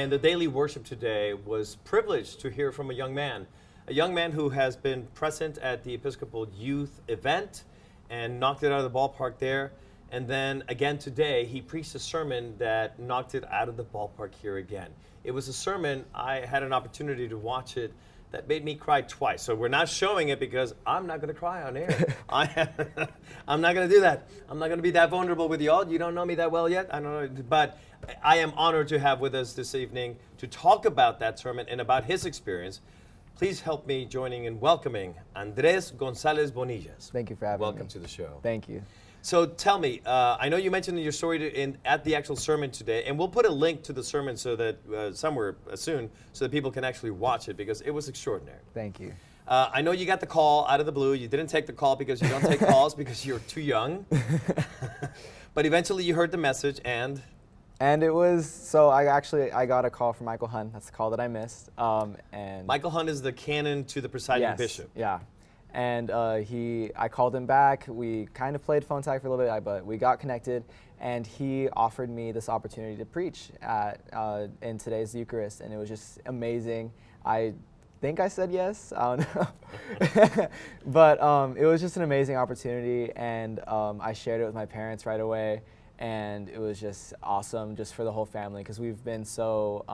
And the daily worship today was privileged to hear from a young man who has been present at the Episcopal Youth event and knocked it out of the ballpark there. And then again today, he preached a sermon that knocked it out of the ballpark here again. It was a sermon, I had an opportunity to watch it, that made me cry twice. So we're not showing it because I'm not going to cry on air. I'm not going to do that. I'm not going to be that vulnerable with y'all. You don't know me that well yet. I don't know. But I am honored to have with us this evening to talk about that sermon and about his experience. Please help me joining in welcoming Andres Gonzalez-Bonillas. Thank you for having me. Welcome to the show. Thank you. So tell me, I know you mentioned in your story at the actual sermon today, and we'll put a link to the sermon so that somewhere soon, so that people can actually watch it because it was extraordinary. Thank you. I know you got the call out of the blue. You didn't take the call because you don't take calls because you're too young. But eventually you heard the message and it was, so I got a call from Michael Hunt. That's the call that I missed. And Michael Hunt is the canon to the presiding bishop. Yeah. And I called him back. We kind of played phone tag for a little bit, but we got connected. And he offered me this opportunity to preach in today's Eucharist. And it was just amazing. I think I said yes. I don't know. But it was just an amazing opportunity. And I shared it with my parents right away. And it was just awesome just for the whole family because we've been so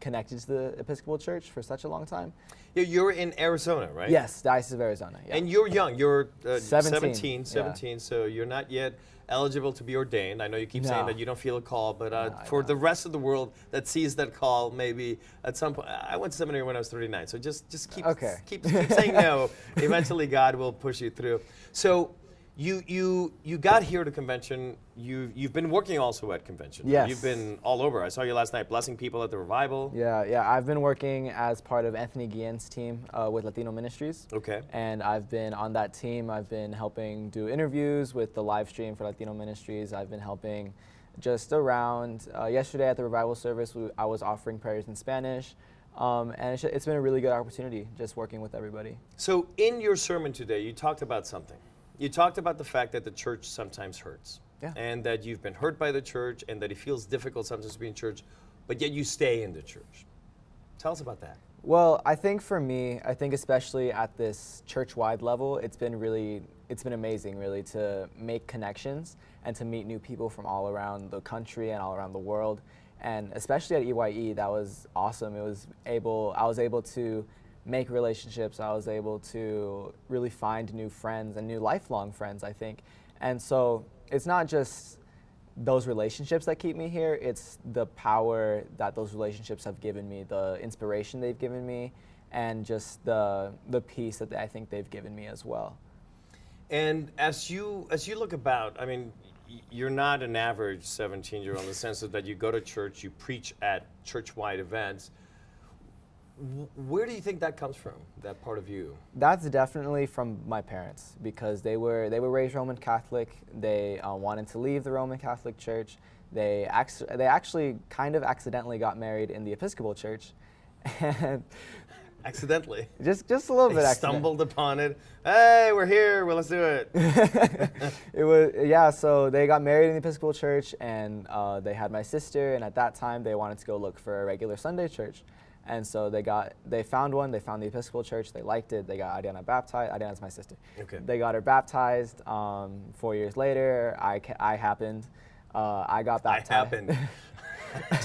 connected to the Episcopal Church for such a long time. You're in Arizona, right? Yes, Diocese of Arizona. Yeah. And you're young. You're 17, yeah. So you're not yet eligible to be ordained. I know you keep saying that you don't feel a call, but for no. the rest of the world that sees that call, maybe at some point, I went to seminary when I was 39, so just keep saying no. Eventually God will push you through. So you got here to convention. You've been working also at convention. Yes. You've been all over. I saw you last night blessing people at the revival. Yeah. I've been working as part of Anthony Guillen's team with Latino Ministries. Okay. And I've been on that team. I've been helping do interviews with the live stream for Latino Ministries. I've been helping just around. Yesterday at the revival service, I was offering prayers in Spanish. And it's been a really good opportunity just working with everybody. So in your sermon today, you talked about something. You talked about the fact that the church sometimes hurts. Yeah. And that you've been hurt by the church and that it feels difficult sometimes to be in church, but yet you stay in the church. Tell us about that. Well, I think for me, especially at this church-wide level, it's been amazing really to make connections and to meet new people from all around the country and all around the world. And especially at EYE, that was awesome. I was able to make relationships. I was able to really find new friends and new lifelong friends, I think. And so it's not just those relationships that keep me here, it's the power that those relationships have given me, the inspiration they've given me, and just the peace that I think they've given me as well. And as you look about, I mean, you're not an average 17-year-old in the sense that you go to church, you preach at church-wide events. Where do you think that comes from, that part of you? That's definitely from my parents because they were raised Roman Catholic. They wanted to leave the Roman Catholic Church. They actually kind of accidentally got married in the Episcopal Church. And accidentally? Just a little bit accidentally. Stumbled upon it. Hey, we're here. Well, let's do it. It was, yeah, so they got married in the Episcopal Church and they had my sister, and at that time they wanted to go look for a regular Sunday church. And so they found one, they found the Episcopal Church, they liked it, they got Adriana baptized. Adriana's my sister. Okay. They got her baptized. 4 years later, I happened. I got baptized.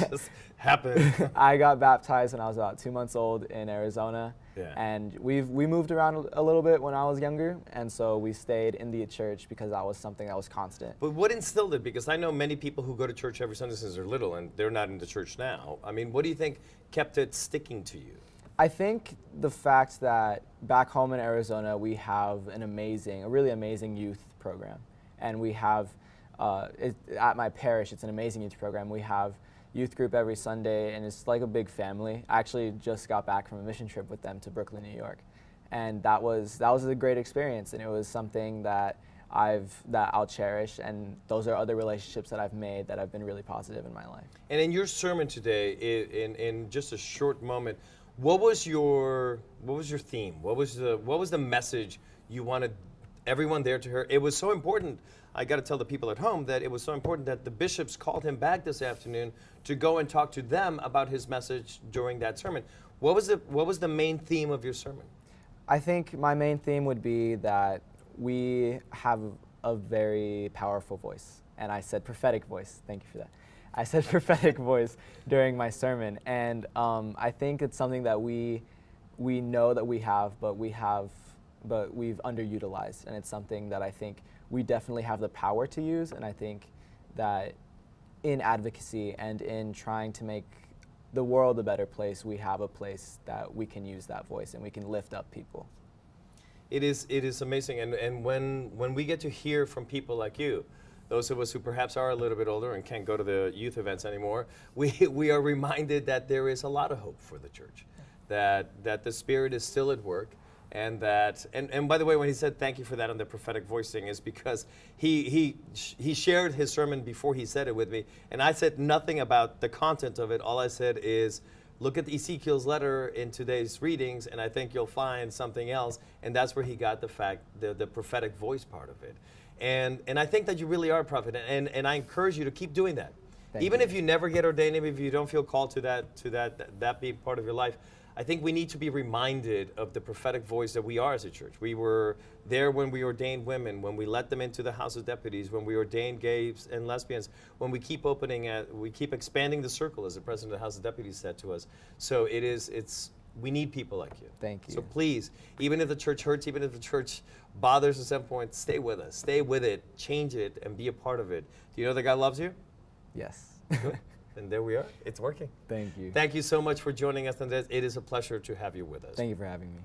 Just happened. I got baptized when I was about 2 months old in Arizona. Yeah. And we moved around a little bit when I was younger, and so we stayed in the church because that was something that was constant. But what instilled it? Because I know many people who go to church every Sunday since they're little, and they're not in the church now. I mean, what do you think kept it sticking to you? I think the fact that back home in Arizona we have a really amazing youth program, and we have at my parish it's an amazing youth program. We have youth group every Sunday, and it's like a big family. I actually just got back from a mission trip with them to Brooklyn, New York, and that was a great experience, and it was something that I'll cherish, and those are other relationships that I've made that have been really positive in my life. And in your sermon today, in just a short moment, what was your theme? What was the message you wanted everyone there to hear? It was so important. I got to tell the people at home that it was so important that the bishops called him back this afternoon to go and talk to them about his message during that sermon. What was the main theme of your sermon? I think my main theme would be that we have a very powerful voice. And I said prophetic voice. Thank you for that. I said prophetic voice during my sermon. And I think it's something that we know that we have, but we've underutilized. And it's something that I think we definitely have the power to use. And I think that in advocacy and in trying to make the world a better place, we have a place that we can use that voice and we can lift up people. It is amazing, and when we get to hear from people like you, those of us who perhaps are a little bit older and can't go to the youth events anymore, we are reminded that there is a lot of hope for the church, that the Spirit is still at work, and that and by the way, when he said thank you for that on the prophetic voice thing, is because he shared his sermon before he said it with me, and I said nothing about the content of it. All I said is, look at Ezekiel's letter in today's readings, and I think you'll find something else. And that's where he got the prophetic voice part of it. And I think that you really are a prophet, and I encourage you to keep doing that. Even if you never get ordained, even if you don't feel called to that being part of your life, I think we need to be reminded of the prophetic voice that we are as a church. We were there when we ordained women, when we let them into the House of Deputies, when we ordained gays and lesbians, when we keep we keep expanding the circle, as the president of the House of Deputies said to us. So we need people like you. Thank you. So please, even if the church hurts, even if the church bothers at some point, stay with us, stay with it, change it, and be a part of it. Do you know that God loves you? Yes. Good. And there we are. It's working. Thank you. Thank you so much for joining us, Andres. It is a pleasure to have you with us. Thank you for having me.